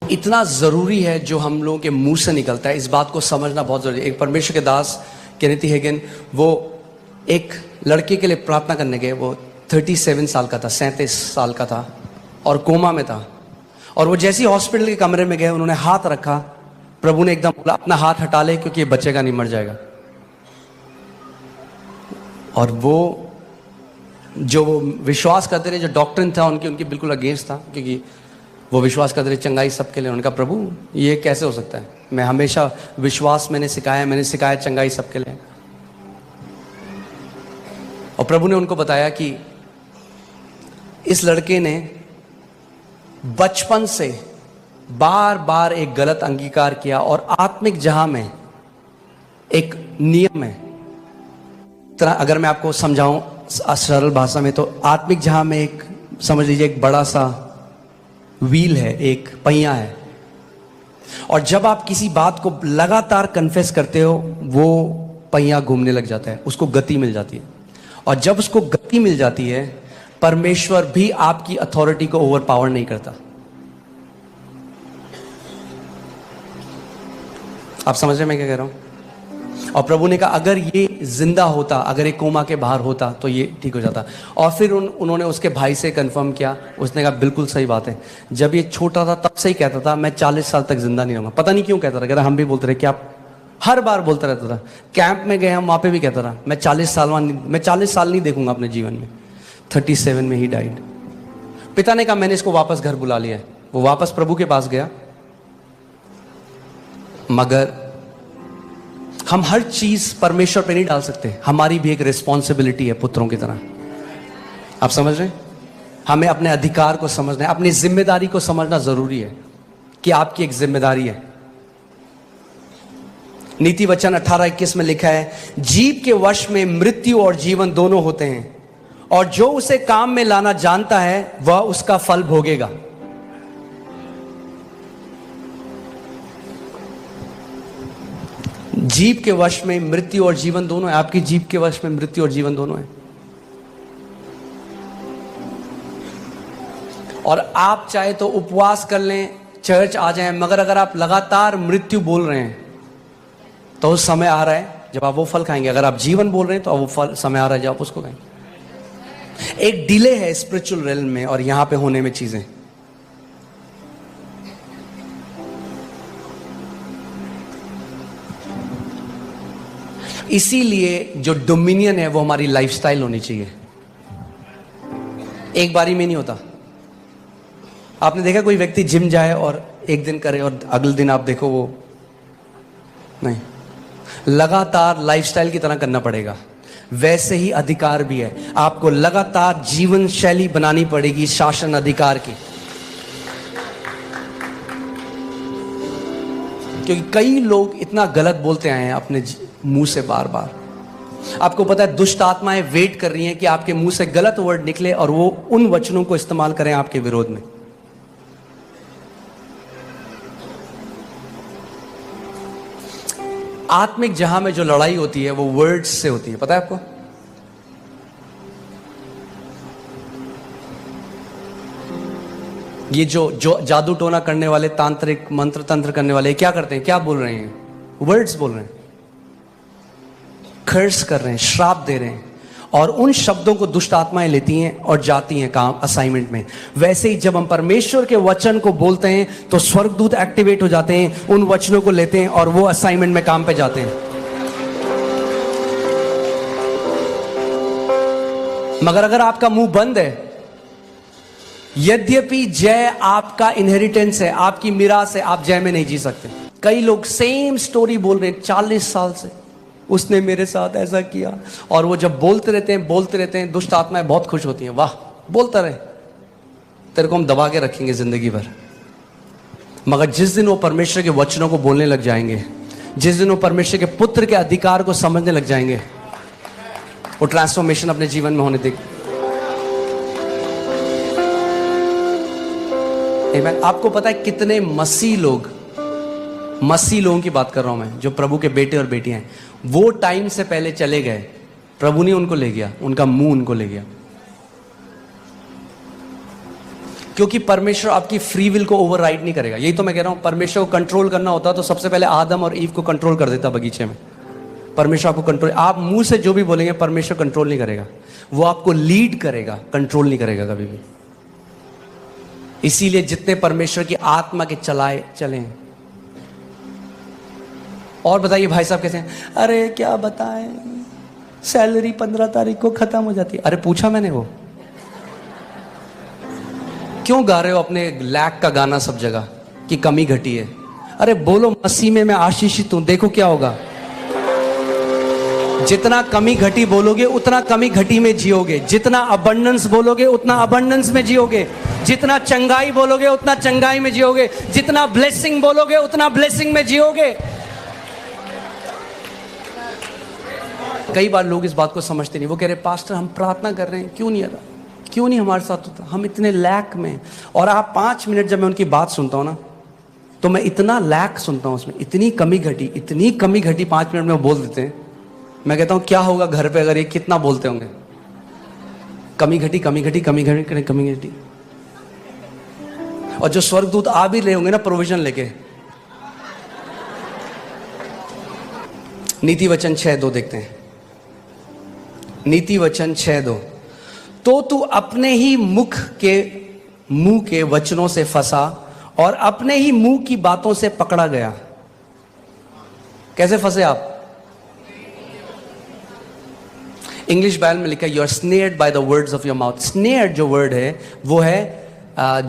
इतना ज़रूरी है जो हम लोगों के मुंह से निकलता है, इस बात को समझना बहुत ज़रूरी है। एक परमेश्वर के दास केनेथी हेगन, वो एक लड़के के लिए प्रार्थना करने गए। वो 37 साल का था, 37 साल का था और कोमा में था। और वो जैसे ही हॉस्पिटल के कमरे में गए, उन्होंने हाथ रखा, प्रभु ने एकदम बोला अपना हाथ हटा ले क्योंकि ये बचेगा नहीं, मर जाएगा। और वो जो विश्वास करते रहे, जो डॉक्टर था उनकी बिल्कुल अगेंस्ट था, क्योंकि वो विश्वास करते रहे चंगाई सबके लिए। उनका प्रभु ये कैसे हो सकता है, मैं हमेशा विश्वास मैंने सिखाया चंगाई सबके लिए। और प्रभु ने उनको बताया कि इस लड़के ने बचपन से बार बार एक गलत अंगीकार किया, और आत्मिक जहां में एक नियम है। अगर मैं आपको समझाऊं सरल भाषा में, तो आत्मिक जहां में एक, समझ लीजिए एक बड़ा सा व्हील है, एक पहिया है। और जब आप किसी बात को लगातार कन्फेस करते हो, वो पहिया घूमने लग जाता है, उसको गति मिल जाती है। और जब उसको गति मिल जाती है, परमेश्वर भी आपकी अथॉरिटी को ओवर पावर नहीं करता। आप समझ रहे हैं मैं क्या कह रहा हूं? और प्रभु ने कहा अगर ये जिंदा होता, अगर एक कोमा के बाहर होता तो ये ठीक हो जाता। और फिर उन्होंने उसके भाई से कंफर्म किया, उसने कहा बिल्कुल सही बात है। जब ये छोटा था तब से ही कहता था मैं 40 साल तक जिंदा नहीं रहूंगा। पता नहीं क्यों कहता था, कहता हम भी बोलते रहे कि आप, हर बार बोलता रहता था। कैंप में गए हम, वहां पे भी कहता था मैं 40 साल नहीं देखूंगा अपने जीवन में। 37 में ही डाइड। पिता ने कहा मैंने इसको वापस घर बुला लिया है। वो वापस प्रभु के पास गया। मगर हम हर चीज परमेश्वर पे नहीं डाल सकते, हमारी भी एक रिस्पॉन्सिबिलिटी है पुत्रों की तरह। आप समझ रहे हैं? हमें अपने अधिकार को समझना है, अपनी जिम्मेदारी को समझना जरूरी है कि आपकी एक जिम्मेदारी है। नीति वचन 18:21 में लिखा है, जीव के वश में मृत्यु और जीवन दोनों होते हैं, और जो उसे काम में लाना जानता है वह उसका फल भोगेगा। जीव के वश में मृत्यु और जीवन दोनों है। आपकी जीव के वश में मृत्यु और जीवन दोनों है। और आप चाहे तो उपवास कर लें, चर्च आ जाएं, मगर अगर आप लगातार मृत्यु बोल रहे हैं तो उस समय आ रहा है जब आप वो फल खाएंगे। अगर आप जीवन बोल रहे हैं तो वो फल समय आ रहा है जब आप उसको खाएंगे। एक डिले है स्पिरिचुअल रेल्म में और यहां पे होने में चीजें। इसीलिए जो डोमिनियन है वो हमारी लाइफस्टाइल होनी चाहिए। एक बारी में नहीं होता। आपने देखा कोई व्यक्ति जिम जाए और एक दिन करे और अगले दिन आप देखो वो नहीं, लगातार लाइफस्टाइल की तरह करना पड़ेगा। वैसे ही अधिकार भी है, आपको लगातार जीवन शैली बनानी पड़ेगी शासन अधिकार की। क्योंकि कई लोग इतना गलत बोलते आए हैं अपने मुंह से बार बार। आपको पता है दुष्ट आत्माएं वेट कर रही हैं कि आपके मुंह से गलत वर्ड निकले और वो उन वचनों को इस्तेमाल करें आपके विरोध में। आत्मिक जहां में जो लड़ाई होती है वो वर्ड्स से होती है, पता है आपको? ये जो जादू टोना करने वाले, तांत्रिक मंत्र तंत्र करने वाले क्या करते हैं? क्या बोल रहे हैं? वर्ड्स बोल रहे हैं, कर्स कर रहे हैं, श्राप दे रहे हैं। और उन शब्दों को दुष्ट आत्माएं लेती हैं और जाती हैं काम असाइनमेंट में। वैसे ही जब हम परमेश्वर के वचन को बोलते हैं तो स्वर्गदूत एक्टिवेट हो जाते हैं, उन वचनों को लेते हैं और वो असाइनमेंट में काम पे जाते हैं। मगर अगर आपका मुंह बंद है, यद्यपि जय आपका इनहेरिटेंस है, आपकी मिरास है, आप जय में नहीं जी सकते। कई लोग सेम स्टोरी बोल रहे हैं 40 साल से, उसने मेरे साथ ऐसा किया। और वो जब बोलते रहते हैं, दुष्ट आत्माएं बहुत खुश होती हैं, वाह बोलता रहे, तेरे को हम दबा के रखेंगे जिंदगी भर। मगर जिस दिन वो परमेश्वर के वचनों को बोलने लग जाएंगे, जिस दिन वो परमेश्वर के पुत्र के अधिकार को समझने लग जाएंगे, वो ट्रांसफॉर्मेशन अपने जीवन में होने देगी। आपको पता है कितने मसीह लोगों की बात कर रहा हूं मैं, जो प्रभु के बेटे और बेटियां हैं, वो टाइम से पहले चले गए, प्रभु ने उनको ले गया, उनका मुंह उनको ले गया। क्योंकि परमेश्वर आपकी फ्री विल को ओवरराइड नहीं करेगा। यही तो मैं कह रहा हूं, परमेश्वर को कंट्रोल करना होता तो सबसे पहले आदम और ईव को कंट्रोल कर देता बगीचे में। परमेश्वर आपको कंट्रोल, आप मुंह से जो भी बोलेंगे परमेश्वर कंट्रोल नहीं करेगा, वो आपको लीड करेगा, कंट्रोल नहीं करेगा कभी भी। इसीलिए जितने परमेश्वर की आत्मा के चलाए चलें। और बताइए भाई साहब कैसे हैं? अरे क्या बताएं, सैलरी 15 तारीख को खत्म हो जाती है। अरे पूछा मैंने, वो क्यों गा रहे हो अपने लैक का गाना सब जगह कि कमी घटी है? अरे बोलो मसीह में मैं आशीषित हूं, देखो क्या होगा। जितना कमी घटी बोलोगे उतना कमी घटी में जियोगे, जितना अबंडेंस बोलोगे उतना अबंडेंस में जियोगे, जितना चंगाई बोलोगे उतना चंगाई में जियोगे, जितना ब्लेसिंग बोलोगे उतना ब्लेसिंग में जियोगे। कई बार लोग इस बात को समझते नहीं। वो कह रहे पास्टर हम प्रार्थना कर रहे हैं, क्यों नहीं आता, क्यों नहीं हमारे साथ होता, हम इतने लैक में। और आप 5 मिनट जब मैं उनकी बात सुनता हूं ना, तो मैं इतना लैक सुनता हूं उसमें, इतनी कमी घटी 5 मिनट में वो बोल देते हैं। मैं कहता हूं क्या होगा घर पे अगर ये कितना बोलते होंगे, कमी घटी। और जो स्वर्गदूत आ भी रहे होंगे ना प्रोविजन लेके। नीति वचन 6:2 देखते हैं। नीति वचन 6:2, तो तू अपने ही मुंह के वचनों से फंसा और अपने ही मुंह की बातों से पकड़ा गया। कैसे फंसे आप? इंग्लिश बाइबल में लिखा है, you are snared by the words of your mouth. Snared जो वर्ड है वो है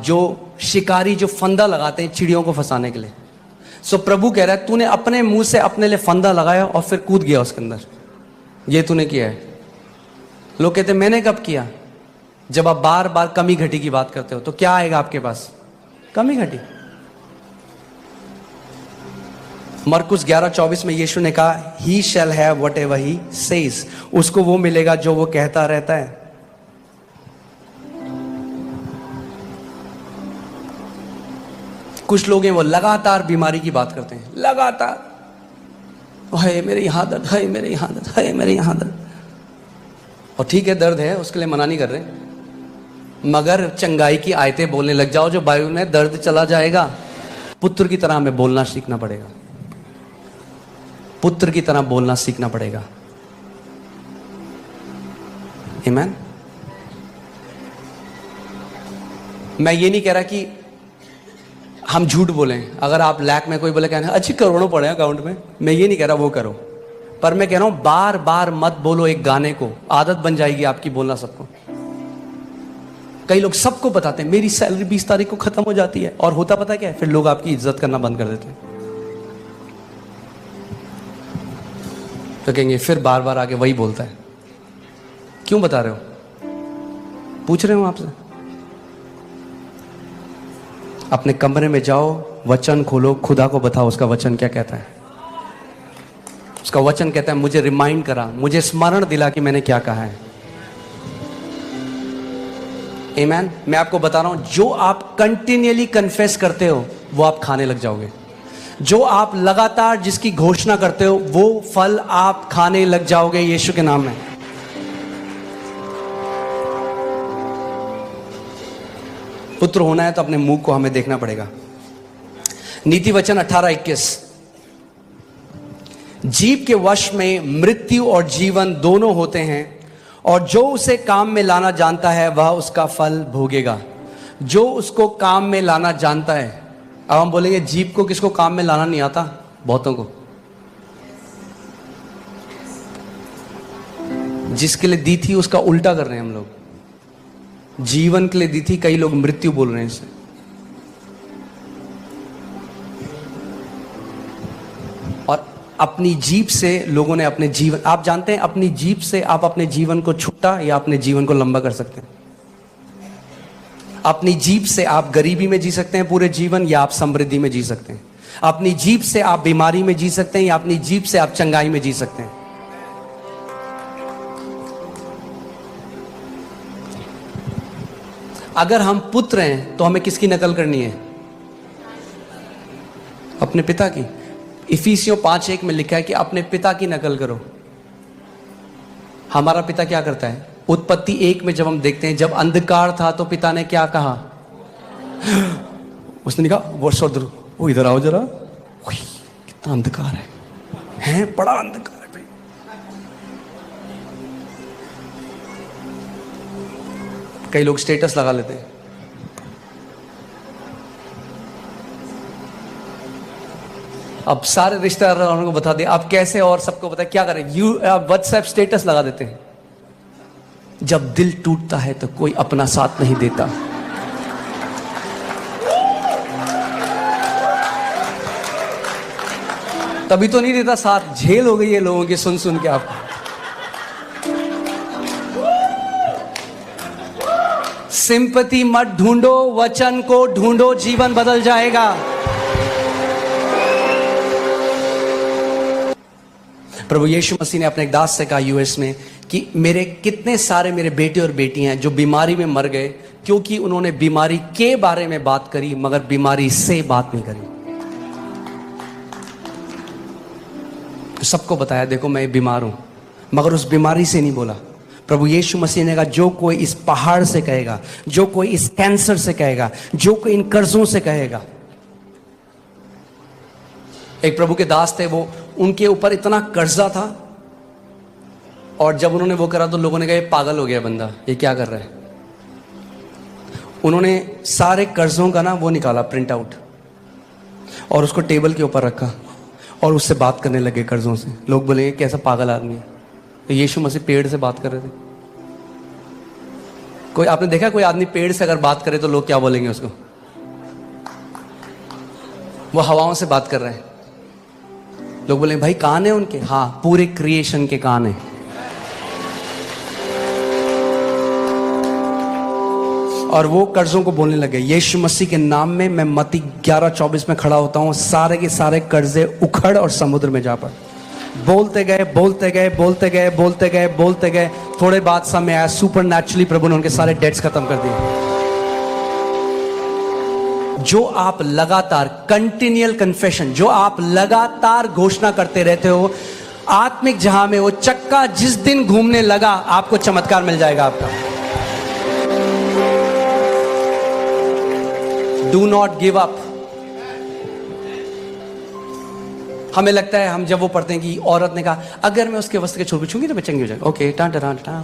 जो शिकारी जो फंदा लगाते हैं चिड़ियों को फंसाने के लिए। सो प्रभु कह रहा है तूने अपने मुंह से अपने लिए फंदा लगाया और फिर कूद गया उसके अंदर। ये तूने किया है। लोग कहते हैं मैंने कब किया? जब आप बार बार कमी घटी की बात करते हो तो क्या आएगा आपके पास? कमी घटी। मरकुस 11:24 में यीशु ने कहा, he shall have whatever he says, उसको वो मिलेगा जो वो कहता रहता है। कुछ लोग हैं वो लगातार बीमारी की बात करते हैं, लगातार, हाय मेरे यहां दर्द, हाय मेरे यहां दर्द, हाय मेरे यहां दर्द। और ठीक है दर्द है, उसके लिए मना नहीं कर रहे, मगर चंगाई की आयतें बोलने लग जाओ जो बाइबल में दर्द चला जाएगा। पुत्र की तरह हमें बोलना सीखना पड़ेगा, पुत्र की तरह बोलना सीखना पड़ेगा। आमीन। मैं ये नहीं कह रहा कि हम झूठ बोलें। अगर आप लैक में कोई बोले कहना अच्छी करोड़ों पड़े अकाउंट में, मैं ये नहीं कह रहा वो करो, पर मैं कह रहा हूं बार बार मत बोलो एक गाने को, आदत बन जाएगी आपकी बोलना सबको। कई लोग सबको बताते हैं मेरी सैलरी 20 तारीख को खत्म हो जाती है, और होता पता क्या है? फिर लोग आपकी इज्जत करना बंद कर देते हैं। तो कहेंगे फिर बार बार आगे वही बोलता है, क्यों बता रहे हो? पूछ रहे हो आपसे। अपने कमरे में जाओ, वचन खोलो, खुदा को बताओ उसका वचन क्या कहता है। उसका वचन कहता है मुझे रिमाइंड करा, मुझे स्मरण दिला कि मैंने क्या कहा है। आमीन। मैं आपको बता रहा हूं, जो आप कंटिन्यूअली कन्फेस करते हो वो आप खाने लग जाओगे। जो आप लगातार जिसकी घोषणा करते हो वो फल आप खाने लग जाओगे यीशु के नाम में। पुत्र होना है तो अपने मुंह को हमें देखना पड़ेगा। नीति वचन 18:21, जीव के वश में मृत्यु और जीवन दोनों होते हैं, और जो उसे काम में लाना जानता है वह उसका फल भोगेगा। जो उसको काम में लाना जानता है। अब हम बोलेंगे जीव को किसको काम में लाना नहीं आता? बहुतों को। जिसके लिए दी थी उसका उल्टा कर रहे हैं हम लोग। जीवन के लिए दी थी, कई लोग मृत्यु बोल रहे हैं इसे। और अपनी जीभ से लोगों ने अपने जीवन, आप जानते हैं अपनी जीभ से आप अपने जीवन को छोटा या अपने जीवन को लंबा कर सकते हैं। अपनी जीभ से आप गरीबी में जी सकते हैं पूरे जीवन, या आप समृद्धि में जी सकते हैं। अपनी जीभ से आप बीमारी में जी सकते हैं, या अपनी जीभ से आप चंगाई में जी सकते हैं। अगर हम पुत्र हैं तो हमें किसकी नकल करनी है? अपने पिता की। इफिसियों 5:1 में लिखा है कि अपने पिता की नकल करो। हमारा पिता क्या करता है? उत्पत्ति 1 में जब हम देखते हैं, जब अंधकार था तो पिता ने क्या कहा? उसने कहा वर्ष और वो इधर आओ जरा, कितना अंधकार है बड़ा अंधकार है भाई। कई लोग स्टेटस लगा लेते हैं, अब सारे रिश्तेदार को बता दे आप कैसे, और सबको पता है क्या करें, व्हाट्सएप स्टेटस लगा देते हैं। जब दिल टूटता है तो कोई अपना साथ नहीं देता। तभी तो नहीं देता साथ, झेल हो गई है लोगों की सुन सुन के आपको। सिंपैथी मत ढूंढो, वचन को ढूंढो, जीवन बदल जाएगा। प्रभु यीशु मसीह ने अपने एक दास से कहा यूएस में कि मेरे कितने सारे मेरे बेटे और बेटियां हैं जो बीमारी में मर गए क्योंकि उन्होंने बीमारी के बारे में बात करी मगर बीमारी से बात नहीं करी। तो सबको बताया देखो मैं बीमार हूं, मगर उस बीमारी से नहीं बोला। प्रभु यीशु मसीह ने कहा जो कोई इस पहाड़ से कहेगा, जो कोई इस कैंसर से कहेगा, जो कोई इन कर्जों से कहेगा। एक प्रभु के दास थे, वो उनके ऊपर इतना कर्जा था और जब उन्होंने वो करा तो लोगों ने कहा ये पागल हो गया बंदा, ये क्या कर रहा है। उन्होंने सारे कर्जों का ना वो निकाला प्रिंट आउट और उसको टेबल के ऊपर रखा और उससे बात करने लगे कर्जों से। लोग बोलेंगे कैसा पागल आदमी है। तो यीशु मसीह पेड़ से बात कर रहे थे। कोई आपने देखा कोई आदमी पेड़ से अगर बात करे तो लोग क्या बोलेंगे उसको, वो हवाओं से बात कर रहे हैं। लोग बोलेंगे भाई कान है उनके, हाँ पूरे क्रिएशन के कान है। और वो कर्जों को बोलने लगे यीशु मसीह के नाम में मैं मत्ती 11:24 में खड़ा होता हूं, सारे के सारे कर्जे उखड़ और समुद्र में जा पड़। बोलते गए बोलते गए बोलते गए बोलते गए बोलते गए, थोड़े बाद समय आया, सुपरनैचुरली प्रभु ने उनके सारे डेट्स खत्म कर दिए। जो आप लगातार कंटिन्यूअल कन्फेशन, जो आप लगातार घोषणा करते रहते हो, आत्मिक जहां में वो चक्का जिस दिन घूमने लगा आपको चमत्कार मिल जाएगा आपका। Do not give up. हमें लगता है हम जब वो पढ़ते हैं कि औरत ने कहा अगर मैं उसके वस्त्र के छोर को छूंगी तो मैं चंगी हो जाएगी। ओके टां टां टां,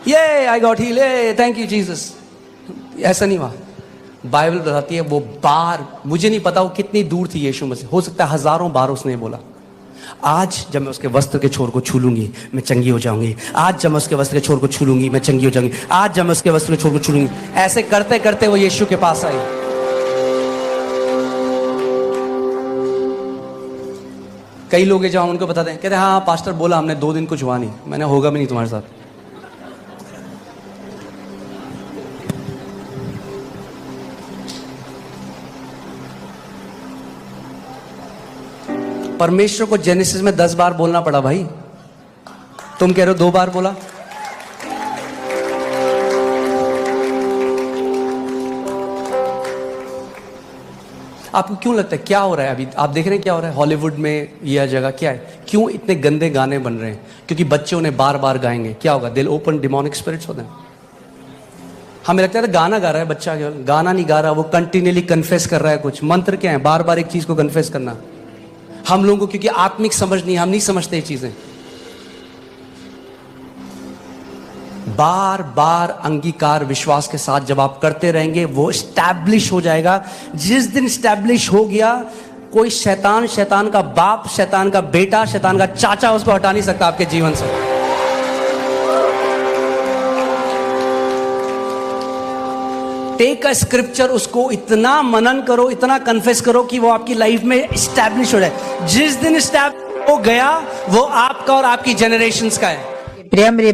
ये I got heal, thank you Jesus. ऐसा नहीं हुआ। बाइबल बताती है वो बार, मुझे नहीं पता वो कितनी दूर थी यीशु मसीह, हो सकता है हजारों बार उसने बोला आज जब मैं उसके वस्त्र के छोर को छू लूंगी मैं चंगी हो जाऊंगी, आज जब मैं उसके वस्त्र के छोर को छू लूंगी मैं चंगी हो जाऊंगी, आज जब मैं उसके वस्त्र के छोर को छू लूंगी। ऐसे करते करते वो यीशु के पास आई। कई लोग हैं जहां उनको बताते हैं, कहते हैं हाँ पास्टर बोला हमने 2 दिन कुछ हुआ नहीं। मैंने होगा भी नहीं तुम्हारे साथ। परमेश्वर को जेनेसिस में 10 बार बोलना पड़ा भाई, तुम कह रहे हो 2 बार बोला। आपको क्यों लगता है क्या हो रहा है अभी? आप देख रहे हैं क्या हो रहा है हॉलीवुड में, यह जगह क्या है, क्यों इतने गंदे गाने बन रहे हैं? क्योंकि बच्चे उन्हें बार बार गाएंगे, क्या होगा? दिल ओपन डिमोनिक स्पिरिट्स होते हैं। हमें लगता है गाना गा रहा है बच्चा, केवल गाना नहीं गा रहा, वो कंटिन्यूअली कन्फेस कर रहा है कुछ। मंत्र क्या है? बार बार एक चीज को कन्फेस करना। हम लोगों को क्योंकि आत्मिक समझ नहीं, हम नहीं समझते ये चीजें। बार बार अंगीकार विश्वास के साथ जब आप करते रहेंगे वो स्टैब्लिश हो जाएगा। जिस दिन स्टैब्लिश हो गया, कोई शैतान, शैतान का बाप, शैतान का बेटा, शैतान का चाचा उसको हटा नहीं सकता आपके जीवन से। टेक अ स्क्रिप्चर, उसको इतना मनन करो, इतना कन्फेस करो कि वो आपकी लाइफ में स्टैब्लिश हो जाए। जिस दिन स्टैब्लिश हो गया वो आपका और आपकी जनरेशंस का है। प्रिय मेरे